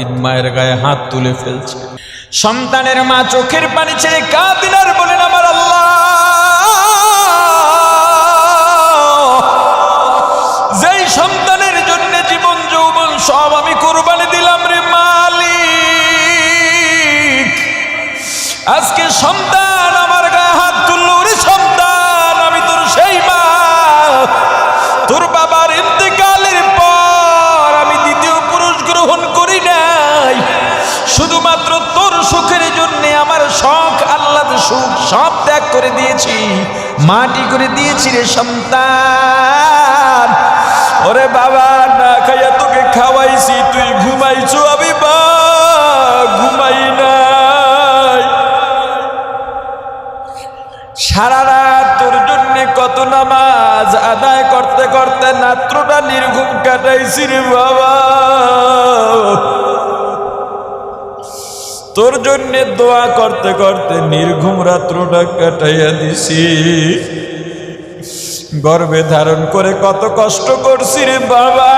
দিন মায়ের গায়ে হাত তুলে ফেলছে। সন্তানের মা চোখের পানি ছেড়ে কাঁদেন আর বলেন, আমার আল্লাহ, যেই সন্তানের জন্য জীবন যৌবন সব আমি কুরবানি দিলাম রে মালিক, আজকে সন্তান আমার গায়ে হাত তুললো রে সন্তান, আমি তোর সেই মা, তোর বাবার ইন্তেকালের পর আমি দ্বিতীয় পুরুষ গ্রহণ করি নাই, শুধুমাত্র তোর সুখের জন্য আমার শখ আহ্লাদ সুখ সব ত্যাগ করে দিয়েছি, মাটি করে দিয়েছি রে সন্তান। ওরে বাবা, না খাইয়া তোকে খাওয়াইছি, তুই ঘুমাইছো, আমি বা ঘুমাই নাই। সারা রাত তোর জন্য কত নামাজ আদায় করতে করতে রাত্রটা নির্ঘুম কাটাইছি রে বাবা, তোর জন্য দোয়া করতে করতে নির্ঘুম রাত্রটা কাটাইয়া দিছি। গর্ভে ধারণ করে কত কষ্ট করছি রে বাবা,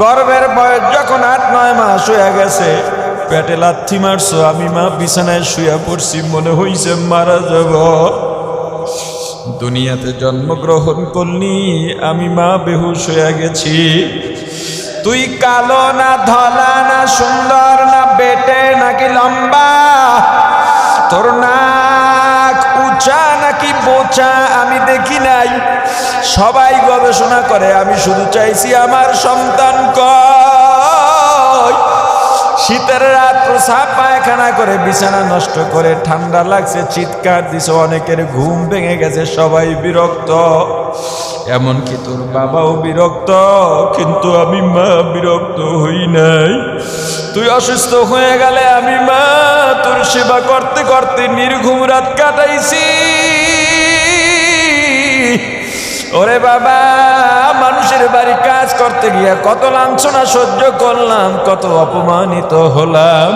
গর্ভের বয়স যখন 8-9 মাস হয়ে গেছে, পেটে লাথি মারছো, আমি মা বিছানায় শুয়ে পড়ছি, মনে হইছে মারা যাব। দুনিয়াতে জন্মগ্রহণ করলি, আমি মা বেহুশ হয়ে গেছি। তুই কালো না ধলা না সুন্দর না বেটে নাকি লম্বা, তোর নাক উঁচা নাকি বোচা আমি দেখি নাই, সবাই গবেষণা করে, আমি শুধু চাইছি আমার সন্তান কই। শীতের রাত প্রসাব পায়খানা করে বিছানা নষ্ট করে, ঠান্ডা লাগছে চিৎকার দিছে, অনেকের ঘুম ভেঙে গেছে, সবাই বিরক্ত, এমনকি তোর বাবাও বিরক্ত, কিন্তু আমি মা বিরক্ত হই নাই। তুই অসুস্থ হয়ে গেলে আমি মা তোর সেবা করতে করতে নির্ঘুম রাত কাটাইছি। ওরে বাবা, মানুষের বাড়ি কাজ করতে গিয়া কত লাঞ্ছনা সহ্য করলাম, কত অপমানিত হলাম।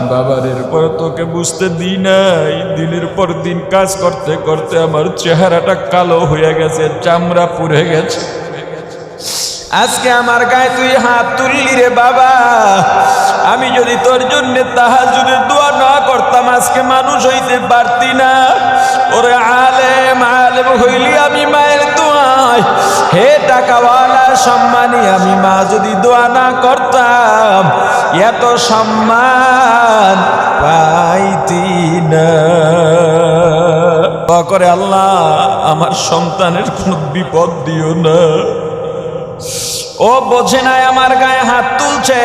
বাবার এরপর তোকে বুঝতে দিই নাই, দিনের পর দিন কাজ করতে করতে আমার চেহারাটা কালো হয়ে গেছে, চামড়া পুড়ে গেছে। আজকে আমার গায়ে তুই হাত তুললি রে বাবা, আমি যদি তোর জন্য তাহাজ্জুদের দোয়া না করতাম আজকে মানুষ হইতে পারতি না। ওরে আলেম আলেম হইলি আমি মায়ের দোয়ায়, হে টাকাওয়ালা সম্মানী আমি মা যদি দোয়া না করতাম এত সম্মান পাইতি না। দোয়া করে, আল্লাহ আমার সন্তানের কোনো বিপদ দিও না। ও বোঝে নাই আমার গায়ে হাত তুলছে,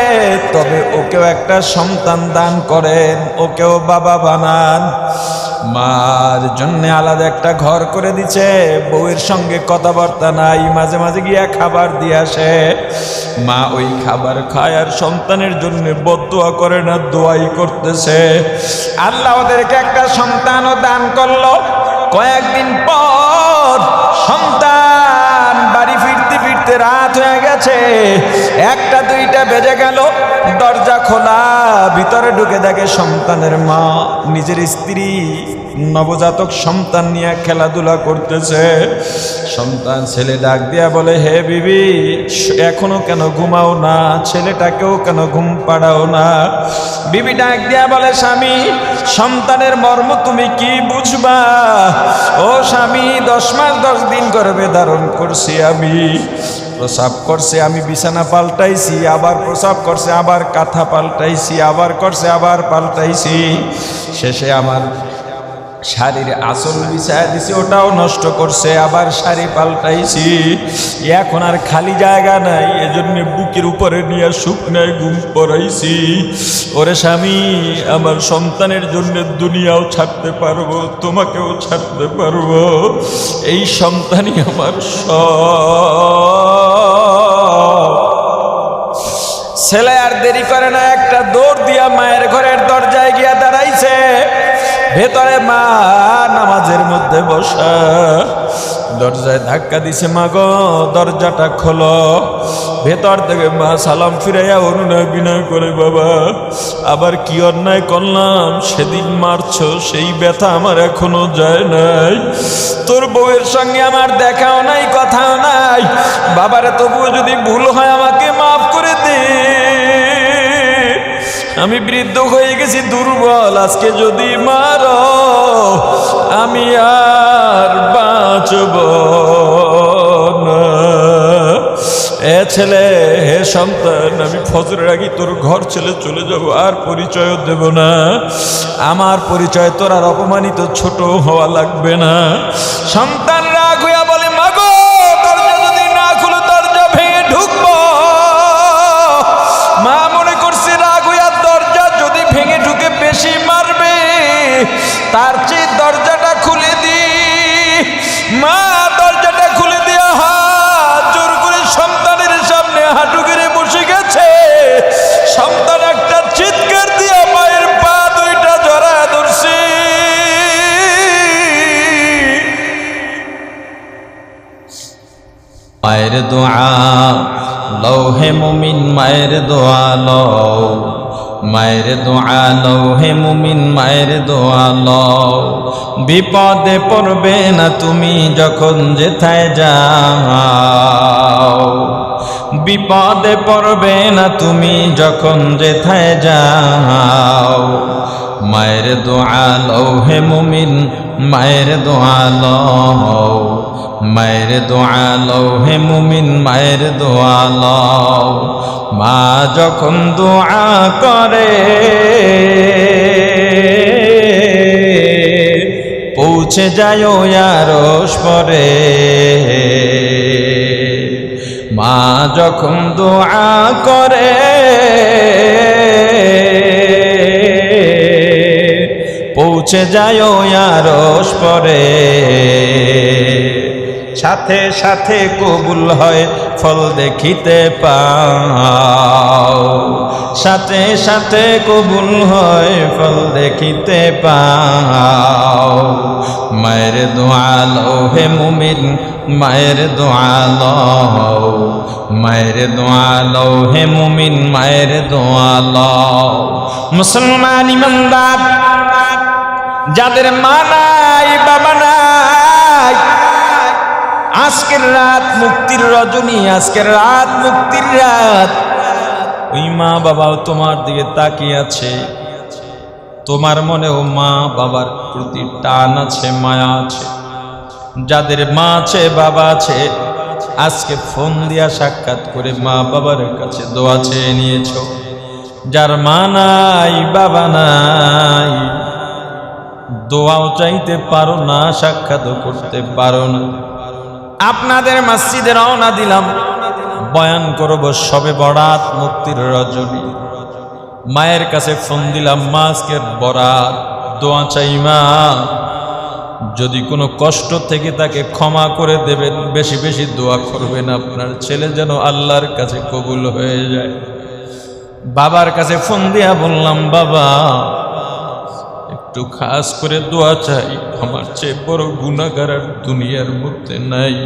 তবে ওকেও একটা সন্তান দান করেন, ওকেও বাবা বানান। মার জন্য আলাদা একটা ঘর করে দিচ্ছে, বউয়ের সঙ্গে কথাবার্তা নাই, মাঝে মাঝে গিয়া খাবার দিয়ে আসে, মা ওই খাবার খায় আর সন্তানের জন্য বদদোয়া করে না, দোয়াই করতেছে। আল্লাহ ওদেরকে একটা সন্তানও দান করলো। কয়েকদিন পর সন্তান বাড়ি ফিরতে ফিরতে রাত হয়ে গেছে, 1টা-2টা বেজে গেল, দরজা খোলা, ভিতরে ঢুকে দেখে সন্তানের মা নিজের স্ত্রী নবজাতক সন্তান নিয়ে খেলাধুলা করতেছে। সন্তান ছেলে ডাক দিয়া বলে, হে বিবি, এখনো কেন ঘুমাও না, ছেলেটাকেও কেন ঘুম পাড়াও না? বিবি ডাক দিয়া বলে, স্বামী, সন্তানের মর্ম তুমি কি বুঝবা? ও স্বামী, 10 মাস 10 দিন গর্ভে ধারণ করছি আমি, প্রসাব করছে আমি বিছানা পাল্টাইছি, আবার প্রসাব করছে আবার কাঁথা পাল্টাইছি, আবার করছে আবার পাল্টাইছি, শেষে আমার শাড়ির আঁচল বিছায়া দিছি, ওটাও নষ্ট করছে, আবার শাড়ি পাল্টাইছি, এখন আর খালি জায়গা নাই, এজন্য বুকের উপরে নিয়ে শুকনায় ঘুম পড়াইছি। ওরে স্বামী, আমার সন্তানের জন্য দুনিয়াও ছাড়তে পারবো, তোমাকেও ছাড়তে পারবো, এই সন্তানই আমার ছেলে আর দেরি করে না, একটা দৌড় দিয়া মায়ের ঘরের দরজায় গিয়া দাঁড়াইছে। ভেতরে মা নামাজের মধ্যে বসা, দরজায় ধাক্কা দিছে, মা গো দরজাটা খোলো। ভেতর থেকে মা সালাম ফিরাইয়া অনুনয় বিনয় করে, বাবা আবার কি অন্যায় করলাম? সেদিন মারছো, সেই ব্যথা আমার এখনো যায় নাই। তোর বউয়ের সঙ্গে আমার দেখাও নাই, কথাও নাই। বাবারে তবুও যদি ভুল হয় আমাকে মাফ করে দে। আমি বৃদ্ধ হয়ে গেছি, দুর্বল। আজকে যদি মারো আমি আর বাঁচব না। এ ছেলে, হে সন্তান, আমি ফজরের আগে তোর ঘর ছেড়ে চলে যাব, আর পরিচয়ও দেব না। আমার পরিচয় তোর আর অপমানিত ছোট হওয়া লাগবে না। সন্তান রাগ হইয়া বলে, মাগো দরজা যদি না খুলো দরজা ভেঙে ঢুকবো। মা মনে করছে রাগ হইয়া দরজা যদি ভেঙে ঢুকে বেশি মারবে, তার চেয়ে দরজাটা খুলে দি। মা দরজাটা খুলে দিয়া হাত জোর করে সন্তানের সামনে হাঁটু গেড়ে বসে গেছে। সন্তান একটা চিৎকার দিয়া মায়ের পা দুইটা জড়ায় ধরছে। মায়ের দোয়া লও হে মুমিন, মায়ের দোয়া লও, মায়ের দোয়া লও হে মুমিন, মায়ের দোয়া লও। বিপদে পড়বে না তুমি যখন যেথায় যাও, বিপদে পড়বে না তুমি যখন যেথায় যাও। মায়ের দোয়া লও হে মুমিন, মায়ের দোয়া লও, মায়ের দোয়া লও হে মুমিন, মায়ের দোয়া লও। মা যখন দোয়া করে পৌঁছে যায় আরশ পরে। মা যখন দোয়া করে পৌঁছে যায় আরশ পরে। সাথে সাথে কবুল হয় ফল দেখিতে পাও, সাথে সাথে কবুল হয় ফল দেখিতে পাও। মায়ের দোয়া লও হে মুমিন, মায়ের দোয়া লও, মায়ের দোয়া লও হে মুমিন, মায়ের দোয়া লও। মুসলমান ইমানদার যাদের মা নাই বাবা নাই, আজকের রাত মুক্তির রজনী, আজকের রাত মুক্তির রাত। ওই মা বাবাও তোমার দিকে তাকিয়ে আছে। তোমার মনেও মা বাবার প্রতি টান আছে, মায়া আছে। যাদের মা আছে বাবা আছে, আজকে ফোন দিয়া সাক্ষাৎ করে মা বাবার কাছে দোয়া চেয়ে নিয়েছো। যার মা নাই বাবা নাই, দোয়াও চাইতে পারো না, সাক্ষাৎও করতে পারো না। আপনাদের মসজিদে রওনা দিলাম, বয়ান করব শবে বরাত, মুক্তির রজনী। মায়ের কাছে ফোন দিলাম, মা আজকের বরাত, দোয়া চাই মা। যদি কোনো কষ্ট থেকে তাকে ক্ষমা করে দেবেন, বেশি বেশি দোয়া করবেন আপনার ছেলে যেন আল্লাহর কাছে কবুল হয়ে যায়। বাবার কাছে ফোন দিয়া বললাম, বাবা একটু খাস করে দোয়া চাই, আমার চেয়ে বড় গুনাহগার আর দুনিয়ার মধ্যে নাই।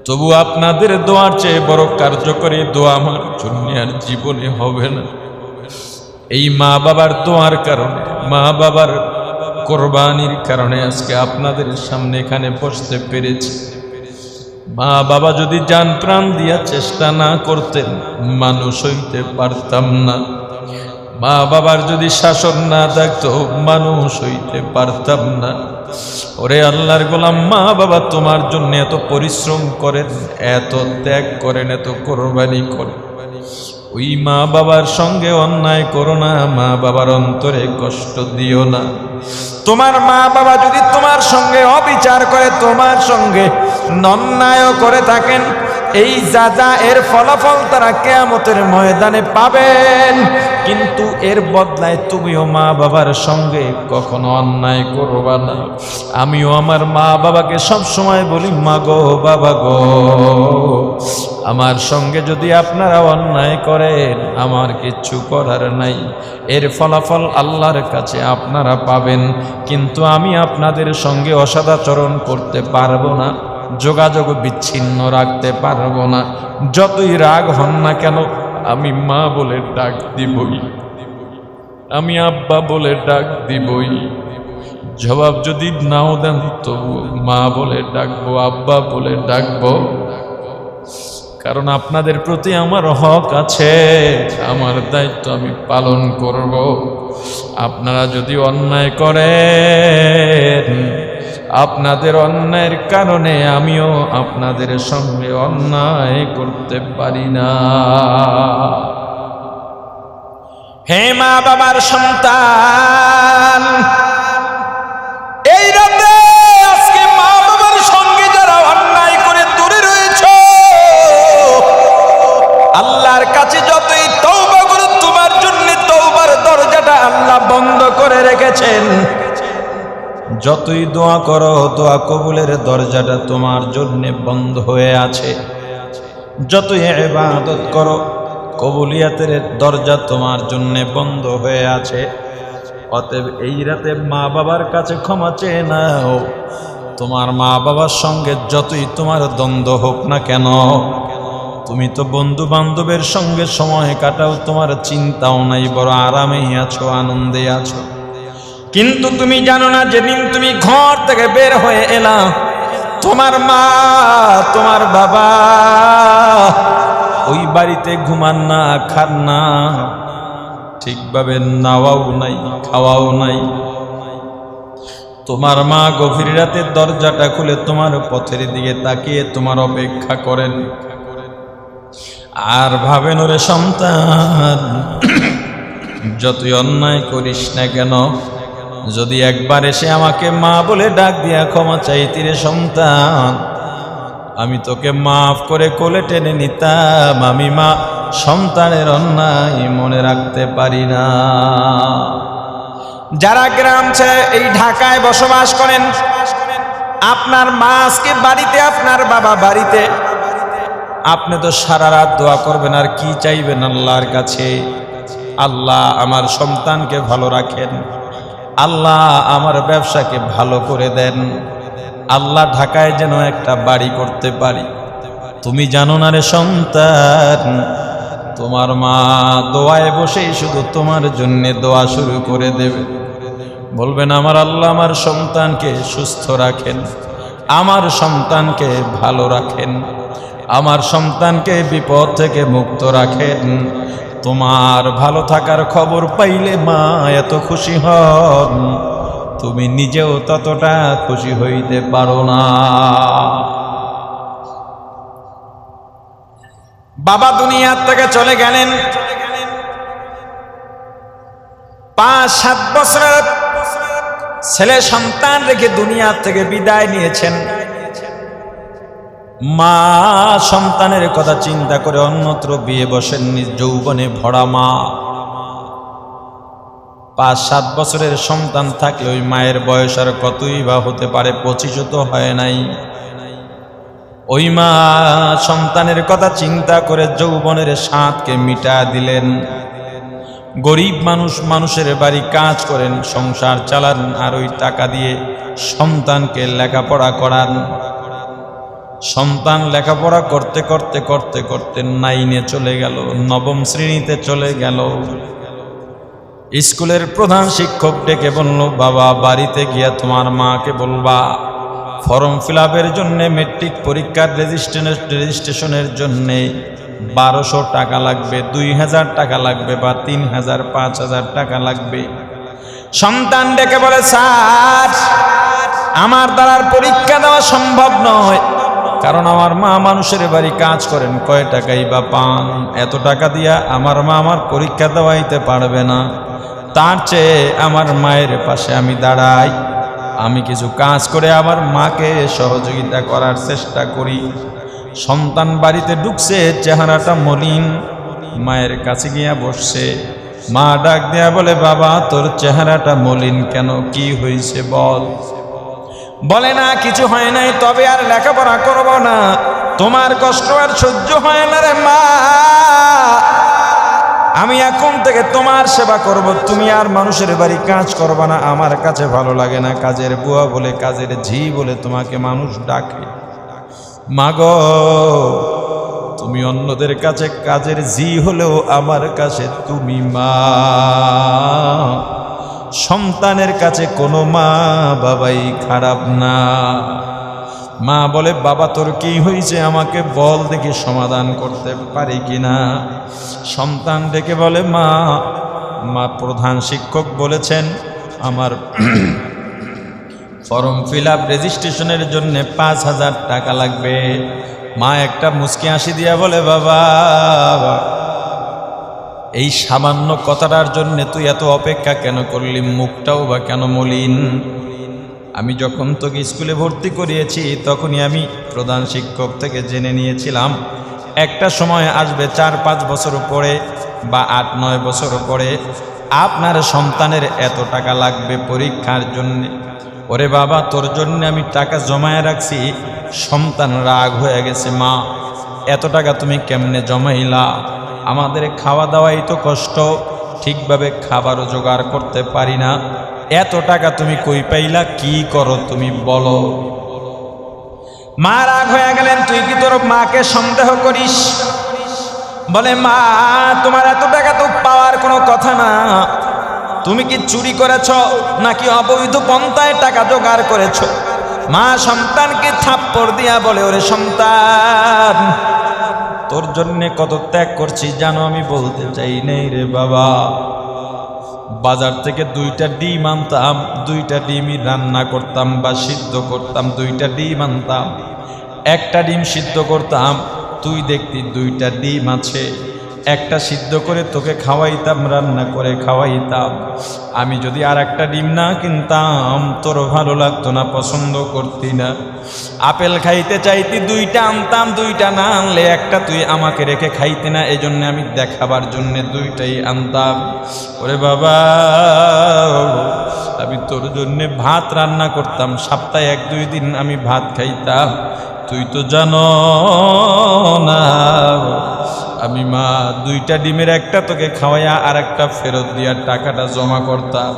তবু আপনাদের দোয়ার চেয়ে বড় কার্যকরী দোয়া আমার জন্য আর জীবনে হবে না। এই মা বাবার দোয়ার কারণে, মা বাবার কোরবানির কারণে আজকে আপনাদের সামনে এখানে বসতে পেরেছি। মা বাবা যদি জান প্রাণ দিয়া চেষ্টা না করতেন, মানুষ হইতে পারতাম না। মা বাবার যদি শাসন না থাকতো, মানুষ হইতে পারতাম না। ওরে আল্লাহর গোলাম, মা বাবা তোমার জন্য এত পরিশ্রম করেন, এত ত্যাগ করেন, এত কোরবানি করেন। ওই মা বাবার সঙ্গে অন্যায় করো না, মা বাবার অন্তরে কষ্ট দিও না। তোমার মা বাবা যদি তোমার সঙ্গে অবিচার করে, তোমার সঙ্গে অন্যায় করে থাকেন, এই যা এর ফলাফল তারা কিয়ামতের ময়দানে পাবেন। কিন্তু এর বদলায় তুমিও মা বাবার সঙ্গে কখনো অন্যায় করবা না। আমিও আমার মা বাবাকে সব সময় বলি, মা গো বাবা গো, আমার সঙ্গে যদি আপনারা অন্যায় করেন, আমার কিচ্ছু করার নাই, এর ফলাফল আল্লাহর কাছে আপনারা পাবেন। কিন্তু আমি আপনাদের সঙ্গে অসদাচরণ করতে পারবো না, যোগাযোগ বিচ্ছিন্ন রাখতে পারবো না। যতই রাগ হন না কেন আমি মা বলে ডাক দিবই, আমি আব্বা বলে ডাক দিবই। জবাব যদি নাও দেন তবু মা বলে ডাকবো, আব্বা বলে ডাকবো, কারণ আপনাদের প্রতি আমার হক আছে, আমার দায়িত্ব আমি পালন করব। আপনারা যদি অন্যায় করেন, আপনাদের অন্যায়ের কারণে আমিও আপনাদের সঙ্গে অন্যায় করতে পারি না। হে মা বাবার সন্তান, এই রাতে আজকে মা বাবার সঙ্গে যারা অন্যায় করে দূরে রয়েছে, আল্লাহর কাছে যতই তওবা করো তোমার জন্য তওবার দরজাটা আল্লাহ বন্ধ করে রেখেছেন। যতই দোয়া করো দোয়া কবুলের দরজাটা তোমার জন্য বন্ধ হয়ে আছে। যতই ইবাদত করো কবুলিয়াতের দরজা তোমার জন্য বন্ধ হয়ে আছে। অতএব এই রাতে মা বাবার কাছে ক্ষমা চেয়ে নাও। তোমার মা বাবার সঙ্গে যতই তোমার দ্বন্দ্ব হোক না কেন, তুমি তো বন্ধু বান্ধবের সঙ্গে সময় কাটাও, তোমার চিন্তাও নাই, বড় আরামেই আছো, আনন্দে আছো। কিন্তু তুমি জানো না যেদিন তুমি ঘর থেকে বের হয়ে এলা, তোমার মা তোমার বাবা ওই বাড়িতে ঘুমান না, খান না, ঠিকভাবে নাওয়াও নাই, খাওয়াও নাই। তোমার মা গভীর রাতে দরজাটা খুলে তোমার পথের দিকে তাকিয়ে তোমার অপেক্ষা করেন। আর ভাবেন ওরে সন্তান, যতই অন্যায় করিস না কেন, যদি একবার এসে আমাকে মা বলে ডাক দিয়া ক্ষমা চাইতি রে সন্তান, আমি তোকে মাফ করে কোলে টেনে নিতাম। আমি মা সন্তানের অন্যায় মনে রাখতে পারি না। যারা গ্রাম ছেড়ে এই ঢাকায় বসবাস করেন, আপনার মা আজকে বাড়িতে, আপনার বাবা বাড়িতে, আপনি তো সারা রাত দোয়া করবেন আর কি চাইবেন আল্লাহর কাছে? আল্লাহ আমার সন্তানকে ভালো রাখেন, আল্লাহ আমার ব্যবসাকে ভালো করে দেন, আল্লাহ ঢাকায় যেন একটা বাড়ি করতে পারি। তুমি জানো না রে সন্তান, তোমার মা দোয়ায় বসেই শুধু তোমার জন্য দোয়া শুরু করে দেবে। বলবেন আমার আল্লাহ আমার সন্তানকে সুস্থ রাখেন, আমার সন্তানকে ভালো রাখেন, আমার সন্তানকে বিপদ থেকে মুক্ত রাখেন। তোমার ভালো থাকার খবর পাইলে মা এত খুশি হন, তুমি নিজেও ততটা খুশি হইতে পারো না। বাবা দুনিয়ার থেকে চলে গেলেন, 5-7 বছরের ছেলে সন্তান রেখে দুনিয়ার থেকে বিদায় নিয়েছেন। মা সন্তানের কথা চিন্তা করে অন্যত্র বিয়ে বসেননি, যৌবনে ভরা মা। 5-7 বছরের সন্তান থাকলে ওই মায়ের বয়স আর কতই বা হতে পারে, 25 তো হয় নাই। ওই মা সন্তানের কথা চিন্তা করে যৌবনের স্বাদকে মিটা দিলেন। গরিব মানুষ, মানুষের বাড়ি কাজ করেন, সংসার চালান, আর ওই টাকা দিয়ে সন্তানকে লেখাপড়া করান। সন্তান লেখাপড়া করতে করতে করতে করতে 9-এ চলে গেল, 9ম শ্রেণীতে চলে গেল। স্কুলের প্রধান শিক্ষক ডেকে বলল, বাবা বাড়িতে গিয়া তোমার মাকে বলবা ফর্ম ফিল আপের জন্য, মেট্রিক পরীক্ষার রেজিস্ট্রেশনের জন্য 1200 টাকা লাগবে, 2000 টাকা লাগবে, বা 3000, 5000 টাকা লাগবে। সন্তান ডেকে বলে, স্যার আমার দ্বারা পরীক্ষা দেওয়া সম্ভব নয়, কারণ আমার মা মানুষের বাড়ি কাজ করেন, কয় টাকাই বা পান, এত টাকা দিয়া আমার মা আমার পরীক্ষা দেওয়াইতে পারবে না। তার চেয়ে আমার মায়ের পাশে আমি দাঁড়াই, আমি কিছু কাজ করে আমার মাকে সহযোগিতা করার চেষ্টা করি। সন্তান বাড়িতে ঢুকছে, চেহারাটা মলিন, মায়ের কাছে গিয়া বসছে। মা ডাক দেয়া বলে, বাবা তোর চেহারাটা মলিন কেন, কি হয়েছে বল? বলে না কিছু হয় নাই, তবে আর লেখাপড়া করব না, তোমার কষ্ট আর সহ্য হয় না রে মা, আমি এখন থেকে তোমার সেবা করব, তুমি আর মানুষের বাড়ি কাজ করবা না, আমার কাছে ভালো লাগে না। কাজের বুয়া বলে, কাজের ঝি বলে তোমাকে মানুষ ডাকে। মা গো, তুমি অন্যদের কাছে কাজের জি হলেও আমার কাছে তুমি মা। সন্তানের কাছে কোনো মা বাবাই খারাপ না। মা বলে, বাবা তোর কি হয়েছে আমাকে বল, দেখি সমাধান করতে পারি কিনা। সন্তান ডেকে বলে, মা প্রধান শিক্ষক বলেছেন আমার ফর্ম ফিল আপ রেজিস্ট্রেশনের জন্য 5,000 টাকা লাগবে। মা একটা মুচকি হাসি দিয়া বলে, বাবা এই সামান্য কথাটার জন্য তুই এত অপেক্ষা কেন করলি, মুখটাও বা কেন মলিন? আমি যখন তোকে স্কুলে ভর্তি করিয়েছি তখনই আমি প্রধান শিক্ষক থেকে জেনে নিয়েছিলাম একটা সময় আসবে 4-5 বছর পরে বা 8-9 বছর পরে আপনার সন্তানের এত টাকা লাগবে পরীক্ষার জন্য। ওরে বাবা, তোর জন্য আমি টাকা জমায়ে রাখছি। সন্তান রাগ হয়ে গেছে, মা এত টাকা তুমি কেমনে জমাইলা? আমাদের খাওয়া দাওয়াই তো কষ্ট, ঠিকভাবে খাবারও জোগাড় করতে পারি না, এত টাকা তুমি কই পাইলা, কি করো তুমি বলো? মা রাগ হয়ে গেলেন, তুই কি তোর মাকে সন্দেহ করিস? বলে, মা তোমার এত টাকা তো পাওয়ার কোনো কথা না। তুমি কি চুরি করেছ নাকি অবৈধ পন্থায় টাকা জোগাড় করেছ? মা সন্তানকে থাপ্পড় দিয়া বলে, ওরে সন্তান, তোর জন্যে কত ত্যাগ করছি জানো আমি বলতে চাই নেই রে বাবা। বাজার থেকে 2টা ডিম আনতাম, 2টা ডিমই রান্না করতাম বা সিদ্ধ করতাম। 2টা ডিম আনতাম, একটা ডিম সিদ্ধ করতাম, তুই দেখতি 2টা ডিম আছে, একটা সিদ্ধ করে তোকে খাওয়াইতাম, রান্না করে খাওয়াইতাম। আমি যদি আর একটা ডিম না কিনতাম তোর ভালো লাগতো না, পছন্দ করতি না। আপেল খাইতে চাইতি, 2টা আনতাম, 2টা না আনলে একটা তুই আমাকে রেখে খাইতে না, এই জন্য আমি দেখাবার জন্যে 2টাই আনতাম। ওরে বাবা, আমি তোর জন্যে ভাত রান্না করতাম, সপ্তাহে 1-2 দিন আমি ভাত খাইতাম। তুই তো জানো না আমি মা 2টা ডিমের একটা তোকে খাওয়াইয়া আর একটা ফেরত দিয়া টাকাটা জমা করতাম।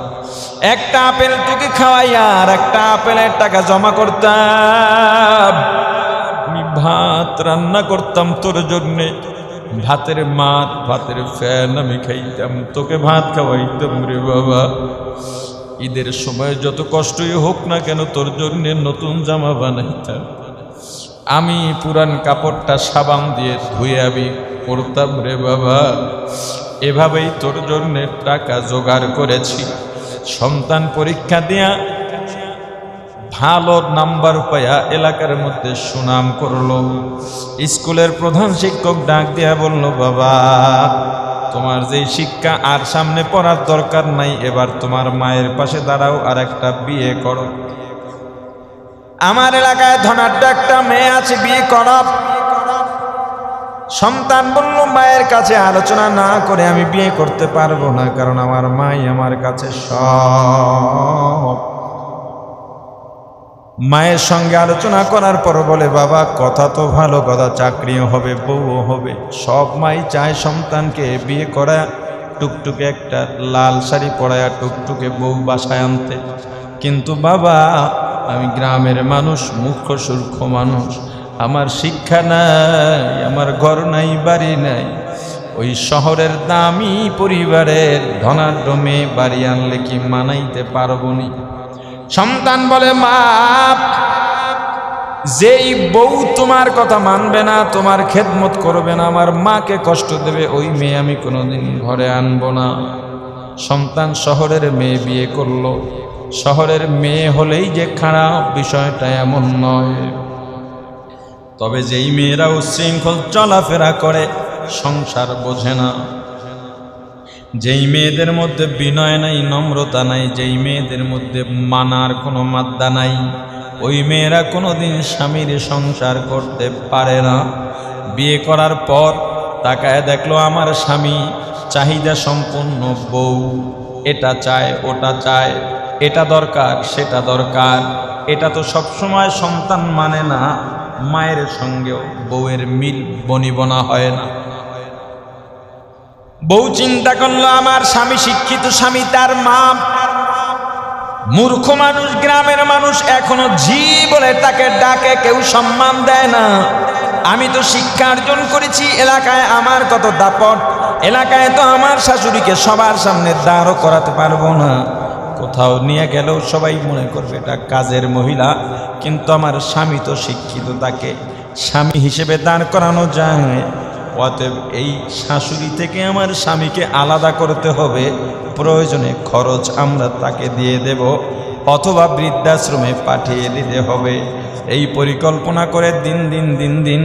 একটা আপেল তোকে খাওয়াইয়া আর একটা আপেলের টাকা জমা করতাম। আমি ভাত রান্না করতাম তোর জন্যে, ভাতের মাত ভাতের ফ্যান আমি খাইতাম, তোকে ভাত খাওয়াইতাম রে বাবা। ঈদের সময় যত কষ্টই হোক না কেন তোর জন্যে নতুন জামা বানাইতাম। আমি পুরান কাপড়টা সাবান দিয়ে ধুয়ে আমি পড়তাম রে বাবা। এভাবেই তোর জন্যে টাকা জোগাড় করেছি। সন্তান পরীক্ষা দিয়া ভালো নাম্বার পাইয়া এলাকার মধ্যে সুনাম করলো। স্কুলের প্রধান শিক্ষক ডাক দিয়া বলল, বাবা তোমার যেই শিক্ষা আর সামনে পড়ার দরকার নাই, এবার তোমার মায়ের পাশে দাঁড়াও আর একটা বিয়ে করো। আমার এলাকায় ধনাঢ্য একটা মেয়ে আছে, বিয়ে করো। সন্তান বলল, মায়ের কাছে আলোচনা না করে আমি বিয়ে করতে পারবো না, কারণ আমার মাই আমার কাছে সব। মায়ের সঙ্গে আলোচনা করার পর বলে, বাবা কথা তো ভালো কথা, চাকরিও হবে, বউও হবে, সব মাই চায় সন্তানকে বিয়ে করা, টুকটুকে একটা লাল শাড়ি পরায়া টুকটুকে বউ বাসায় আনতে। কিন্তু বাবা আমি গ্রামের মানুষ, মূর্খ সূর্খ মানুষ, আমার শিক্ষা নাই, আমার ঘর নাই, বাড়ি নাই, ওই শহরের দামি পরিবারের ধনাঢ্য মেয়ে বাড়ি আনলে কি মানাইতে পারবো নি? সন্তান বলে, মা যেই বউ তোমার কথা মানবে না, তোমার খেদমত করবে না, আমার মাকে কষ্ট দেবে, ওই মেয়ে আমি কোনোদিন ঘরে আনবো না। সন্তান শহরের মেয়ে বিয়ে করলো। শহরের মেয়ে হলেই যে খারাপ বিষয়টা এমন নয়, তবে যেই মেয়েরা উচ্ছৃঙ্খল চলাফেরা করে, সংসার বোঝে না, যেই মেয়েদের মধ্যে বিনয় নাই, নম্রতা নাই, যেই মেয়েদের মধ্যে মানার কোনো মাদ্দা নাই, ওই মেয়েরা কোনোদিন স্বামীর সংসার করতে পারে না। বিয়ে করার পর তাকায় দেখলো আমার স্বামী চাহিদা সম্পন্ন বউ, এটা চায় ওটা চায়, এটা দরকার সেটা দরকার, এটা তো সবসময় সন্তান মানে না, মায়ের সঙ্গেও বউয়ের মিল বনিবনা হয় না। বউ চিন্তা করলো আমার স্বামী শিক্ষিত স্বামী, তার মা মূর্খ মানুষ, গ্রামের মানুষ এখনো ঝি বলে তাকে ডাকে, কেউ সম্মান দেয় না। আমি তো শিক্ষা অর্জন করেছি, এলাকায় আমার কত দাপট, এলাকায় তো আমার শাশুড়িকে সবার সামনে দাঁড় করাতে পারবো না। কোথাও নিয়ে গেলেও সবাই মনে করবে এটা কাজের মহিলা, কিন্তু আমার স্বামী তো শিক্ষিত, তাকে স্বামী হিসেবে দাঁড় করানো যায়। অতএব এই শাশুড়ি থেকে আমার স্বামীকে আলাদা করতে হবে, প্রয়োজনে খরচ আমরা তাকে দিয়ে দেব, অথবা বৃদ্ধাশ্রমে পাঠিয়ে দিতে হবে। এই পরিকল্পনা করে দিন দিন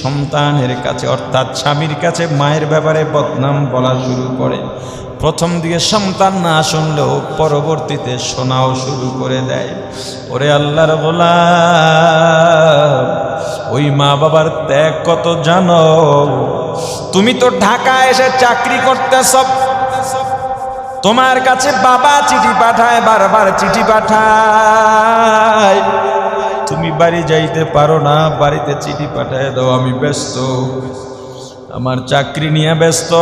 সন্তানের কাছে অর্থাৎ স্বামীর কাছে মায়ের ব্যাপারে বদনাম বলা শুরু করে। প্রথম দিকে সন্তান না শুনলেও পরবর্তীতে শোনাও শুরু করে দেয়। ওরে আল্লাহর গোলাম, ওই মা বাবার ত্যাগ কত জানো? তুমি তো ঢাকায় এসে চাকরি করতেছ, তোমার কাছে বাবা চিঠি পাঠায়, বারবার চিঠি পাঠায়, তুমি বাড়ি যাইতে পারো না, বাড়িতে চিঠি পাঠায় দাও, আমি ব্যস্ত, আমার চাকরি নিয়ে ব্যস্ত,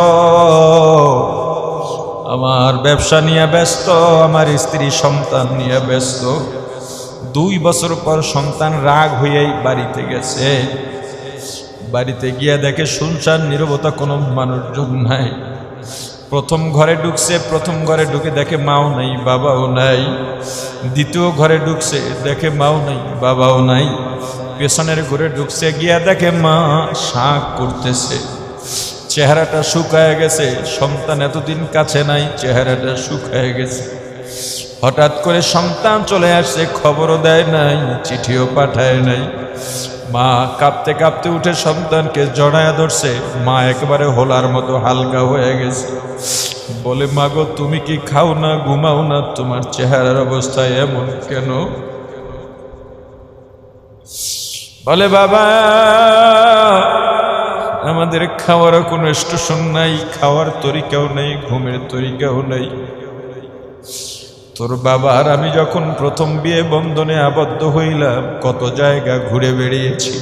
আমার ব্যবসা নিয়ে ব্যস্ত, আমার স্ত্রী সন্তান নিয়ে ব্যস্ত। 2 বছর পর সন্তান রাগ হয়েই বাড়িতে গেছে। বাড়িতে গিয়ে দেখে শুনশান নীরবতা, কোনো মানুষজন নাই। প্রথম ঘরে ঢুকছে, প্রথম ঘরে ঢুকে দেখে মাও নাই, বাবাও নাই। দ্বিতীয় ঘরে ঢুকছে, দেখে মাও নাই, বাবাও নাই। পেছনের ঘরে ঢুকছে, গিয়া দেখে মা শাক করতেছে, চেহারাটা শুকায় গেছে। সন্তান এতদিন কাছে নাই, চেহারাটা শুকায় গেছে। হঠাৎ করে সন্তান চলে আসছে, খবরও দেয় নাই, চিঠিও পাঠায় নাই। মা কাঁপতে কাঁপতে উঠে সন্তানকে জড়ায় ধরছে। মা একেবারে হোলার মতো হালকা হয়ে গেছে। বলে, মা গো, তুমি কি খাও না, ঘুমাও না? তোমার চেহারার অবস্থা এমন কেন? বলে, বাবা, আমাদের খাওয়ারও কোনো স্টেশন নাই, খাওয়ার তরিকাও নেই, ঘুমের তরিকাও নেই। তোর বাবা আর আমি যখন প্রথম বিয়ে বন্ধনে আবদ্ধ হইলাম, কত জায়গা ঘুরে বেড়িয়েছি।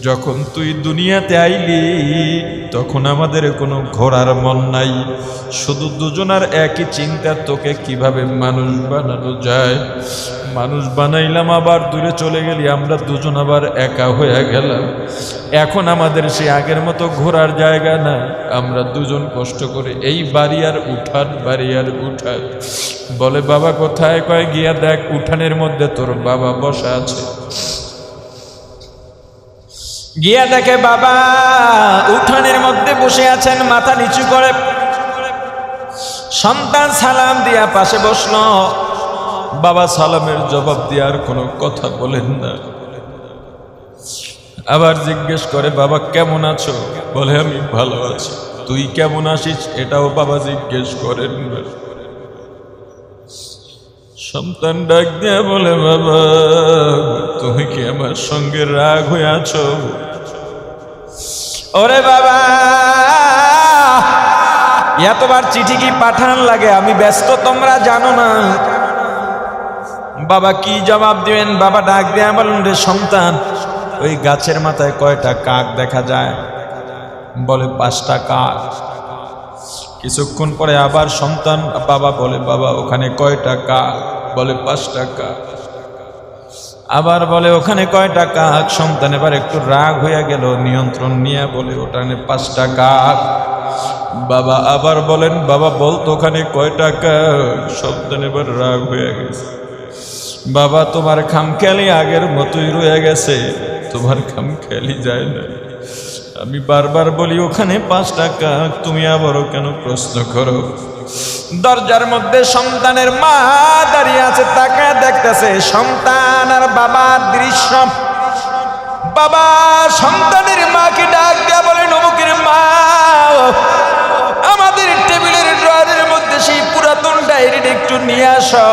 যখন তুই দুনিয়াতে আইলি তখন আমাদের কোনো ঘোরার মন নাই, শুধু দুজনার একই চিন্তা, তোকে কিভাবে মানুষ বানানো যায়। মানুষ বানাইলাম, আবার দূরে চলে গেলি, আমরা দুজন আবার একা হয়ে গেলাম। এখন আমাদের সে আগের মতো ঘোরার জায়গা না, আমরা দুজন কষ্ট করে এই বাড়ি আর উঠান, বাড়ি আর উঠান। বলে, বাবা কোথায়? কয়, গিয়া দেখ, উঠানের মধ্যে তোর বাবা বসা আছে। গিয়া দেখে বাবা উঠানের মধ্যে বসে আছেন, মাথা নিচু করে। সন্তান সালাম দিয়া পাশে বসলো। বাবা সালামের জবাব দিয়ে আর কোনো কথা বলেন না। আবার জিজ্ঞেস করে, বাবা কেমন আছো? বলে, আমি ভালো আছি। তুই কেমন আছিস? এটাও বাবা জিজ্ঞেস করেন না। সন্তান ডাক দিয়া বলে, বাবা তুমি কি আমার সঙ্গে রাগ হয়ে আছো? ওরে বাবা, এতবার চিঠি কি পাঠান লাগে? আমি ব্যস্ত, তোমরা জানো না। বাবা কি জবাব দিবেন? বাবা ডাক দিয়া বলেন, রে সন্তান, ওই গাছের মাথায় কয়টা কাক দেখা যায়? বলে, 5টা কাক। কিছুক্ষণ পরে আবার সন্তান বাবা বলে, বাবা ওখানে কয়টা কাক? বলে, 5টা কাক। আবার বলে, ওখানে কয়টা কাক? সন্তান এবার একটু রাগ হয়ে গেল, নিয়ন্ত্রণ নিয়ে বলে, ওখানে 5টা কাক। বাবা আবার বলেন, বাবা বলতো ওখানে কয়টা কাক? সন্তান এবার রাগ হয়ে গেছে। বাবা তোমার খামখেয়ালি আগের মতোই রয়ে গেছে, তোমার খামখেয়ালি যায় না। আমি বারবার বলি ওখানে 5টা কাক, তুমি আবারও কেন প্রশ্ন করো? দরজার মধ্যে সন্তানের মা দাঁড়িয়ে আছে, তাকে দেখতেছে সন্তান আর বাবার দৃশ্য। বাবা সন্তানের মাকে ডাক দেয়া বলে, অমুকের মা, আমাদের টেবিলের ড্রয়ারের মধ্যে সেই পুরাতন ডায়েরিটা একটু নিয়ে আসো।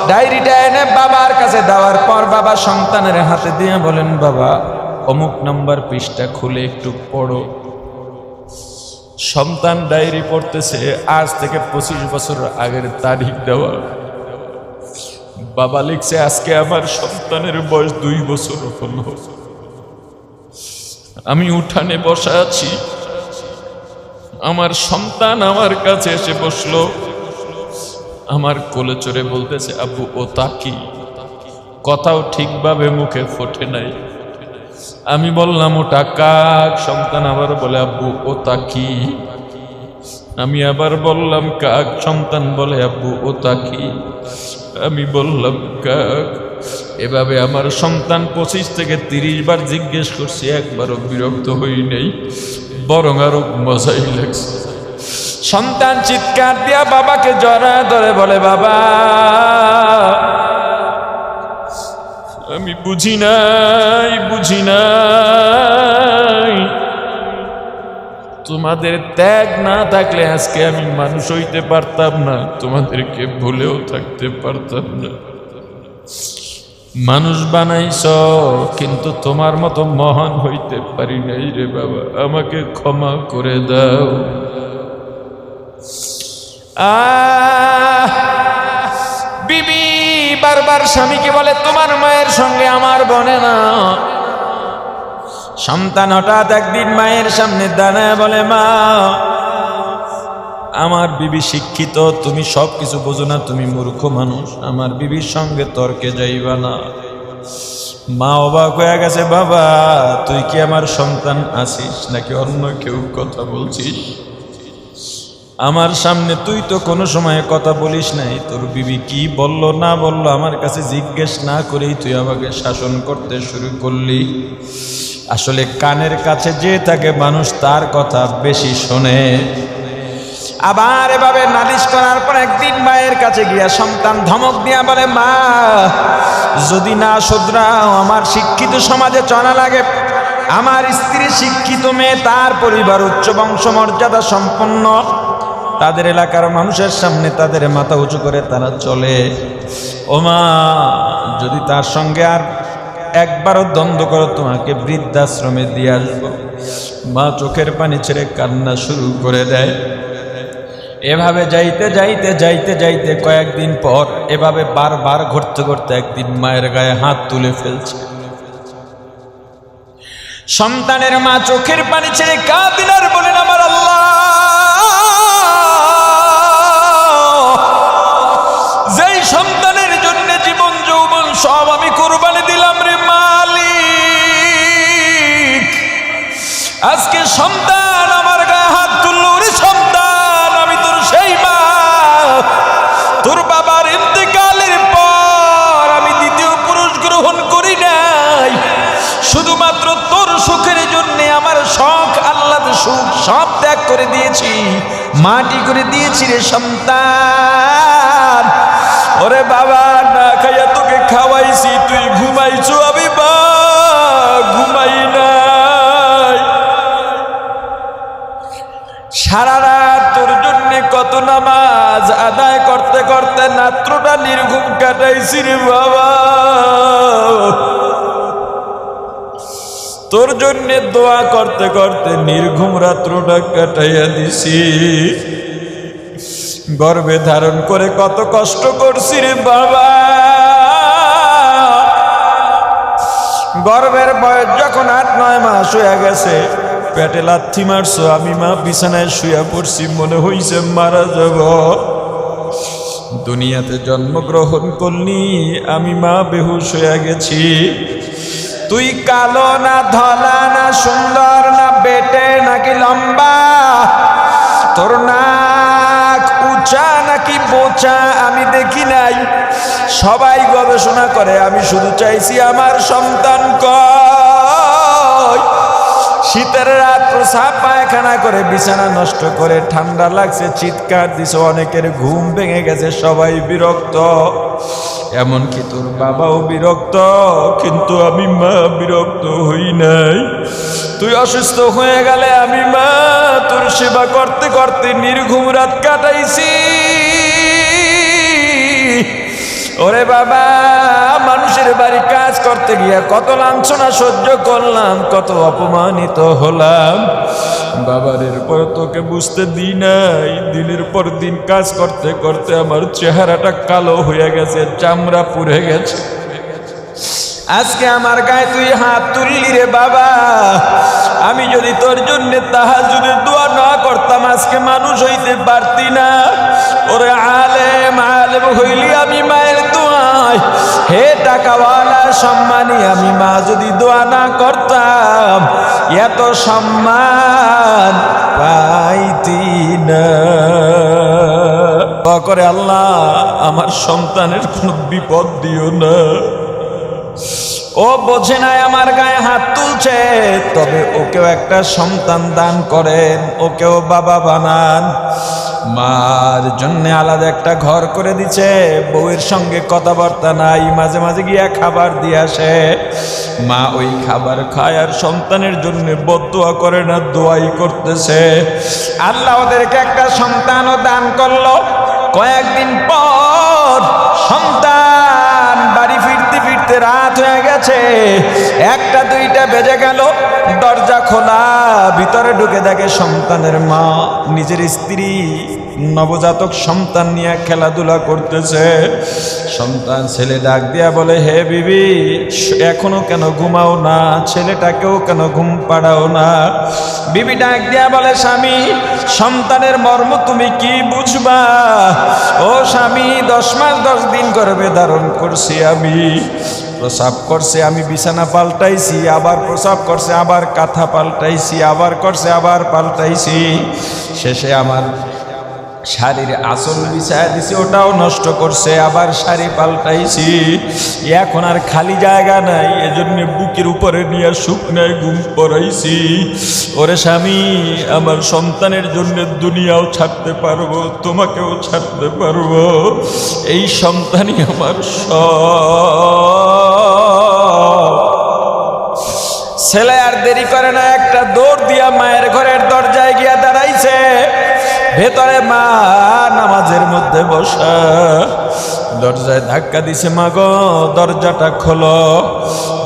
ডায়েরিটা এনে বাবার কাছে দেওয়ার পর বাবা সন্তানের হাতে দিয়ে বলেন, বাবা অমুক নাম্বার পৃষ্ঠা খুলে একটু পড়ো। সন্তান ডায়েরি পড়তেছে, আজ থেকে 25 বছর আগের তারিখ দেওয়া। বাবা লিখছে, আজকে আমার সন্তানের বয়স 2 বছর হলো। আমি উঠানে বসা আছি, আমার সন্তান আমার কাছে এসে বসলো। আমার কোলে চড়ে বলতেছে, আব্বু ও তাকি, কথাও ঠিকভাবে মুখে ফোটে নাই। আমি বললাম ওটা কাক। সন্তান আবার বলে, আব্বু ও তাকি। আমি আবার বললাম কাক। সন্তান বলে, আব্বু ও তাকি। আমি বললাম কাক। এভাবে আমার সন্তান 25 থেকে 30 বার জিজ্ঞেস করছি, একবারও বিরক্ত হই নাই, বরং আরো মজাই লাগছে। সন্তান চিৎকার দিয়া বাবাকে জড়ায় ধরে বলে, বাবা আমি বুঝি নাই, তোমাদের ত্যাগ না থাকলে আজকে আমি মানুষ হইতে পারতাম না, তোমাদেরকে ভুলেও থাকতে পারতাম না। মানুষ বানাইছ, কিন্তু তোমার মতো মহান হইতে পারি নাই রে বাবা, আমাকে ক্ষমা করে দাও। বিবি বারবার স্বামীকে বলে, তোমার মায়ের সঙ্গে আমার বনে না। সন্তান হঠাৎ একদিন মায়ের সামনে দাঁড়ায় বলে, মা আমার বিবি শিক্ষিত, তুমি সব কিছু বোঝো না, তুমি মূর্খ মানুষ, আমার বিবির সঙ্গে তর্কে যাইবা না। মা অবাক হয়ে গেছে, বাবা তুই কি আমার সন্তান আছিস নাকি অন্য কেউ কথা বলছিস? আমার সামনে তুই তো কোনো সময় কথা বলিস নাই, তোর বিবি কি বললো না বললো আমার কাছে জিজ্ঞেস না করেই তুই আমাকে শাসন করতে শুরু করলি। আসলে কানের কাছে যে থাকে মানুষ তার কথা বেশি শোনে। আবার এভাবে নালিশ করার পর একদিন মায়ের কাছে গিয়া সন্তান ধমক দিয়া বলে, মা যদি না শুধরাও আমার শিক্ষিত সমাজে চলা লাগে। আমার স্ত্রী শিক্ষিত মেয়ে, তার পরিবার উচ্চ বংশ মর্যাদা সম্পন্ন, তাদের এলাকার মানুষের সামনে তাদের মাথা উঁচু করে তারা চলে। ও মা যদি তার সঙ্গে আর একবারও দ্বন্দ্ব করো তোমাকে বৃদ্ধাশ্রমে দিয়ে আসবো। মা চোখের পানি ছেড়ে কান্না শুরু করে দেয়। এভাবে যাইতে যাইতে যাইতে যাইতে কয়েকদিন পর এভাবে বারবার ঘুরতে ঘুরতে একদিন মায়ের গায়ে হাত তুলে ফেলছে। সন্তানের মা চোখের পানি ছেড়ে কাঁদেন আর বলেন, আমার আল্লাহ, যেই সন্তানের জন্য জীবন যৌবন সব আমি কুরবানি দিলাম রে মালিক, আজকে সন্তান আমার গায়ে হাত তুললো রে সন্তান, আমি তোর সেই মা, তোর বাবার ইন্তেকালের পর আমি দ্বিতীয় পুরুষ গ্রহণ করি নাই, শুধুমাত্র তোর সুখের জন্য আমার শখ আহ্লাদ সুখ সব ত্যাগ করে দিয়েছি, মাটি করে দিয়েছি রে সন্তান। ওরে বাবা না খাইয়া তোকে খাওয়াইছি, তুই ঘুমাইছো, আমি বা ঘুমাই নাই। সারা রাত তোর জন্য কত নামাজ আদায় করতে করতে রাত্রটা নির্ঘুম কাটাইছি রে বাবা, তোর জন্য দোয়া করতে করতে নির্ঘুম রাত্রটা কাটাইয়া দিছি। গর্ভে ধারণ করে কত কষ্ট করছি রে বাবা, গর্ভের বয়স যখন 8-9 মাস হয়ে গেছে, পেটে লাথি মারছো, আমি মা বিছানায় শুয়ে পড়ছি, মনে হইছে মারা যাব। দুনিয়াতে জন্মগ্রহণ করলি, আমি মা বেহুশ হয়ে গেছি। তুই কালো না ধলা না সুন্দর না বেটে নাকি লম্বা, তোর নাক উঁচা নাকি বোচা আমি দেখি নাই, সবাই গবেষণা করে, আমি শুধু চাইছি আমার সন্তান কই। শীতের রাত প্রসাব পায়খানা করে বিছানা নষ্ট করে, ঠান্ডা লাগছে চিৎকার দিছে, অনেকের ঘুম ভেঙে গেছে, সবাই বিরক্ত, এমনকি তোর বাবাও বিরক্ত, কিন্তু আমি মা বিরক্ত হই নাই। তুই অসুস্থ হয়ে গেলে আমি মা তোর সেবা করতে করতে নির্ঘুম রাত কাটাইছি। ওরে বাবা, মানুষের বাড়ি কাজ করতে গিয়া কত লাঞ্ছনা সহ্য করলাম, কত অপমানিত হলাম। বাবার এরপর তোকে বুঝতে দিই নাই, দিনের পর দিন কাজ করতে করতে আমার চেহারাটা কালো হয়ে গেছে, চামড়া পুড়ে গেছে। আজকে আমার গায়ে তুই হাত তুললি রে বাবা, আমি যদি তোর জন্য তাহাজ্জুদের দোয়া না করতাম আজকে মানুষ হইতে পারতি না। ওরে আলেম আলেম হইলি আমি মায়ের দোয়ায়, হে টাকাওয়ালা সম্মানী আমি মা যদি দোয়া না করতাম এত সম্মান পাইতি না। দোয়া করে আল্লাহ আমার সন্তানের কোনো বিপদ দিও না। ও বোঝে নাই আমার গায়ে হাত তুলছে, তবে ওকেও একটা সন্তান দান করেন, ওকেও বাবা বানান। মার জন্য আলাদা একটা ঘর করে দিছে, বউয়ের সঙ্গে কথাবার্তা নাই, মাঝে মাঝে গিয়া খাবার দিয়ে আসে। মা ওই খাবার খায় আর সন্তানের জন্য বদদোয়া করে না, দোয়াই করতেছে। আল্লাহ ওদেরকে একটা সন্তানও দান করলো। কয়েকদিন পর সন্তান বাড়ি ফিরতে ফিরতে রাত হয়ে গেছে, 1টা 2টা বেজে গেল। দরজা খোলা, ভিতরে ঢুকে দেখে সন্তানের মা নিজের স্ত্রী নবজাতক সন্তান নিয়ে খেলাধুলা করতেছে। সন্তান ছেলে ডাক দিয়া বলে, হে বিবি এখনো কেন ঘুমাও না, ছেলেটাকেও কেন ঘুম পাড়াও না? বিবি ডাক দিয়া বলে, স্বামী সন্তানের মর্ম তুমি কি বুঝবা? ও স্বামী 10 মাস 10 দিন গর্ভে ধারণ করছি আমি, প্রসাব করছে আমি বিছানা পাল্টাইছি, আবার প্রসাব করছে আবার কাঁথা পাল্টাইছি, আবার করছে আবার পাল্টাইছি, শেষে আমার শাড়ির আঁচল বিছায়া দিছি ওটাও নষ্ট করছে, আবার শাড়ি পাল্টাইছি। এখন আর খালি জায়গা নাই, এজন্য বুকের উপরে নিয়ে শুকনায় ঘুম পড়াইছি। ওরে স্বামী আমার সন্তানের জন্য দুনিয়াও ছাড়তে পারবো, তোমাকেও ছাড়তে পারবো, এই সন্তানই আমার সব। ছেলে আর দেরি করে না, একটা দৌড় দিয়া মায়ের ঘরের দরজায় গিয়া দাঁড়াইছে। ভেতরে মা নামাজের মধ্যে বসা, দরজায় ধাক্কা দিছে, মা গো দরজাটা খোলো।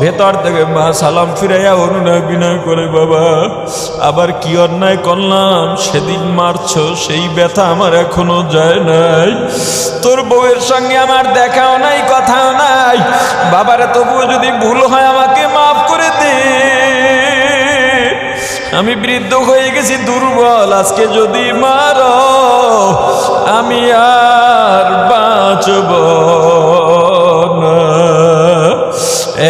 ভেতর থেকে মা সালাম ফিরাইয়া অনুনয় বিনয় করে, বাবা আবার কি অন্যায় করলাম? সেদিন মারছো সেই ব্যথা আমার এখনো যায় নাই, তোর বউয়ের সঙ্গে আমার দেখাও নাই কথাও নাই, বাবারে তবুও যদি ভুল হয় আমাকে মাফ করে দে। আমি বৃদ্ধ হয়ে গেছি, দুর্বল, আজকে যদি মারো আমি আর বাঁচব না।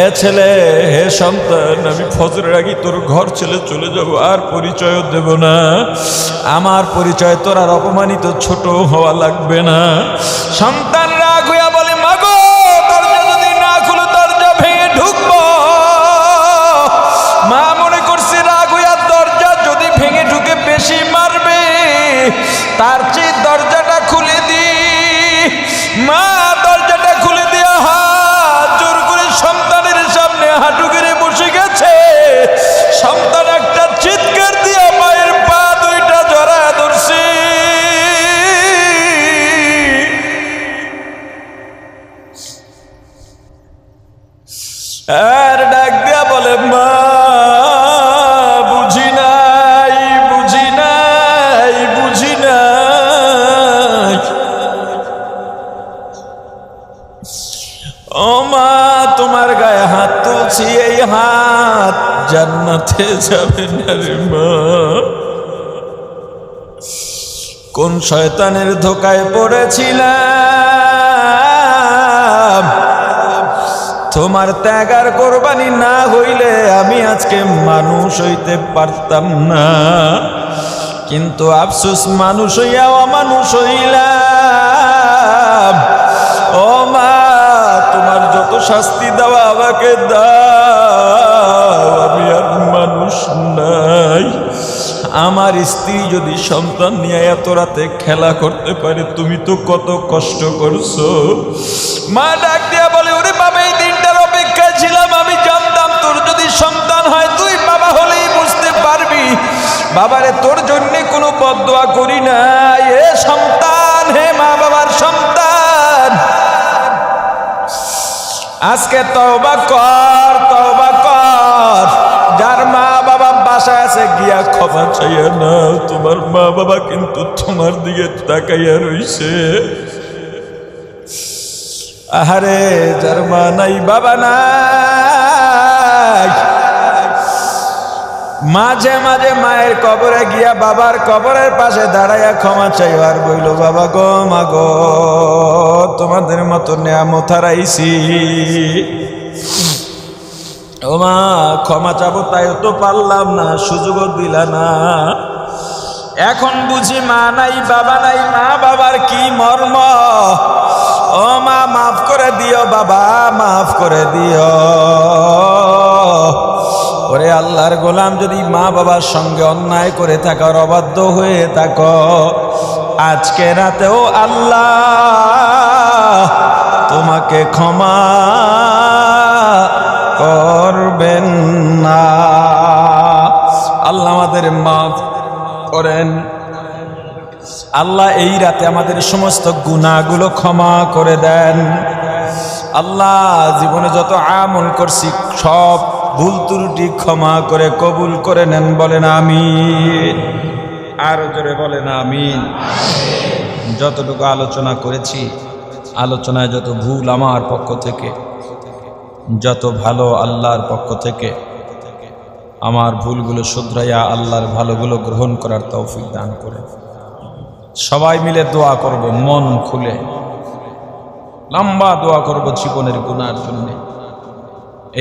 এ ছেলে, হে সন্তান, আমি ফজরের আগে তোর ঘর ছেড়ে চলে যাব, আর পরিচয়ও দেব না। আমার পরিচয় তোর আর অপমানিত ছোট হওয়া লাগবে না। সন্তান রাগ হইয়া বলে, মাগো দরজা যদি না খুলো দরজা ভেঙে ঢুকবো। মা মনে করছে রাগ হইয়া দরজা যদি ভেঙে ঢুকে বেশি মারবে, তার চেয়ে দরজাটা খুলে দি। মা দরজাটা খুলে দিয়া হাত জোর করে সন্তানের সামনে হাঁটু গেড়ে বসে গেছে। সন্তান একটা চিৎকার দিয়া মায়ের পা 2টা জড়ায় ধরছে। আর ডাক দিয়া বলে, মা বুঝি নাই বুঝি নাই বুঝি নাই। ও মা তোমার গায়ে হাত তুলছি, এই হাত জান্নাতে যাবে না রে মা। কোন শয়তানের ধোকায় পড়েছিলাম, তোমার ত্যাগ আর কোরবানি না হইলে আমি আজকে মানুষ হইতে পারতাম না। কিন্তু আফসোস মানুষ হইয়া অমানুষ হইলাম। ও মা তোমার যত শাস্তি দেওয়া আমাকে দাও, আমি আর মানুষ নাই। আমার স্ত্রী যদি সন্তান নিয়ে এত রাতে খেলা করতে পারে, তুমি তো কত কষ্ট করছো। মা ডাক দিয়া বলে, ওরে বাবা এই দিনটার অপেক্ষায় ছিলাম, আমি জানতাম তোর যদি সন্তান হয় তুই বাবা হলেই বুঝতে পারবি। বাবারে তোর জন্য কোনো বদদোয়া করি না, এ সন্তান, হে মা বাবার সন্তান, আজকে তওবা কর, তওবা কর। যার মা বাবা বাসায় আছে গিয়া ক্ষমা চাইয়া না, তোমার মা বাবা কিন্তু তোমার দিকে তাকাইয়া রইছে। আহারে যার মা নাই বাবা নাই, মাঝে মাঝে মায়ের কবরে গিয়া বাবার কবরের পাশে দাঁড়াইয়া ক্ষমা চাইবার বইল, বাবা গো মা গো, তোমাদের মতো নিয়ামত হারাইছি, ও মা ক্ষমা চাবো তাই তো পারলাম না, সুযোগও দিলা না। এখন বুঝি মা নাই বাবা নাই, মা বাবার কি মর্ম। ও মা মাফ করে দিও, বাবা মাফ করে দিও। ওরে আল্লাহর গোলাম, যদি মা বাবার সঙ্গে অন্যায় করে থাকো, অবাধ্য হয়ে থাকো, আজকে রাতেও আল্লাহ তোমাকে ক্ষমা করবেন না। আল্লাহ আমাদের মাফ করেন। আল্লাহ এই রাতে আমাদের সমস্ত গুনাহগুলো ক্ষমা করে দেন। আল্লাহ জীবনে যত আমল করছি সব ভুল ত্রুটি ক্ষমা করে কবুল করে নেন, বলেন আমিন। আরো জোরে বলেন আমিন। যতটুকু আলোচনা করেছি, আলোচনায় যত ভুল আমার পক্ষ থেকে, যত ভালো আল্লাহর পক্ষ থেকে, আমার ভুলগুলো শুধরাইয়া আল্লাহর ভালোগুলো গ্রহণ করার তৌফিক দান করে। সবাই মিলে দোয়া করব, মন খুলে লম্বা দোয়া করব জীবনের গুনার জন্য,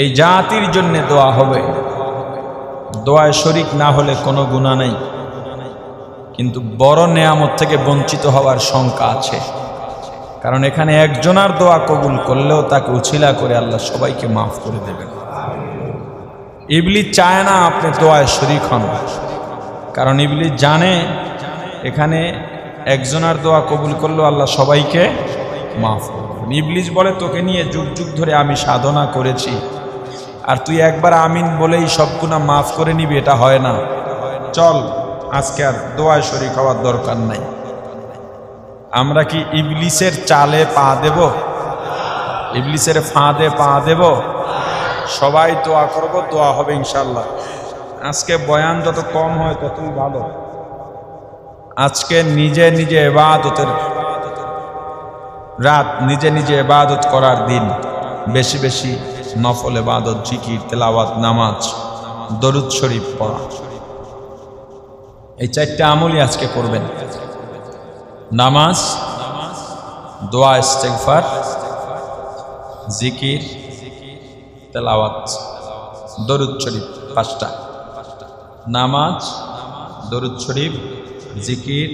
এই জাতির জন্য দোয়া হবে। দোয়ায় শরিক না হলে কোনো গুনাহ নেই, কিন্তু বড় নেয়ামত থেকে বঞ্চিত হওয়ার শঙ্কা আছে। কারণ এখানে একজনের দোয়া কবুল করলেও তাকে উছিলা করে আল্লাহ সবাইকে মাফ করে দেবেন। ইবলিস চায় না আপনি দোয়ায় শরিক হন, কারণ ইবলিস জানে এখানে একজনের দোয়া কবুল করলেও আল্লাহ সবাইকে মাফ করবেন। ইবলিস বলে, তোকে নিয়ে যুগ যুগ ধরে আমি সাধনা করেছি, আর তুই একবার আমিন বলেই সব গুনাহ মাফ করে নিবি, এটা হয় না। চল আজকে আর দোয়ায় শরিক হওয়ার দরকার নাই। আমরা কি ইবলিসের চালে পা দেব? ইবলিসের ফাঁদে পা দেব? সবাই দোয়া করব, দোয়া হবে ইনশাল্লাহ। আজকে বয়ান যত কম হয় ততই ভালো। আজকে নিজে নিজে ইবাদতের রাত, নিজে নিজে ইবাদত করার দিন। বেশি বেশি নফল ইবাদত, জিকির, তেলাওয়াত, নামাজ, দরুদ শরীফ পড়া, এই চারটা আমলই আজকে করবেন। নামাজ, দোয়া, ইস্তেগফার, জিকির, তেলাওয়াত, দরুদ শরীফ, পাঁচটা। নামাজ, দরুদ শরীফ, জিকির,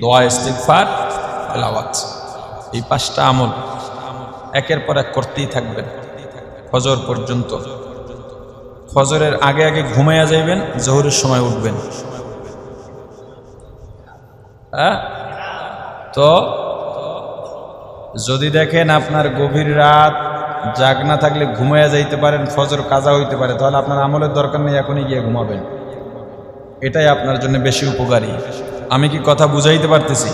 দোয়া, ইস্তেগফার, তেলাওয়াত, এই পাঁচটা আমল একের পর এক করতেই থাকবেন ফজর পর্যন্ত। ফজরের আগে আগে ঘুমাইয়া যাইবেন, জোহরের সময় উঠবেন। তো যদি দেখেন আপনার গভীর রাত জাগ না থাকলে ঘুমাইয়া যাইতে পারেন, ফজর কাজা হইতে পারে, তাহলে আপনার আমলের দরকার নেই, এখনই গিয়ে ঘুমাবেন। এটাই আপনার জন্য বেশি উপকারী। আমি কি কথা বুঝাইতে পারতেছি?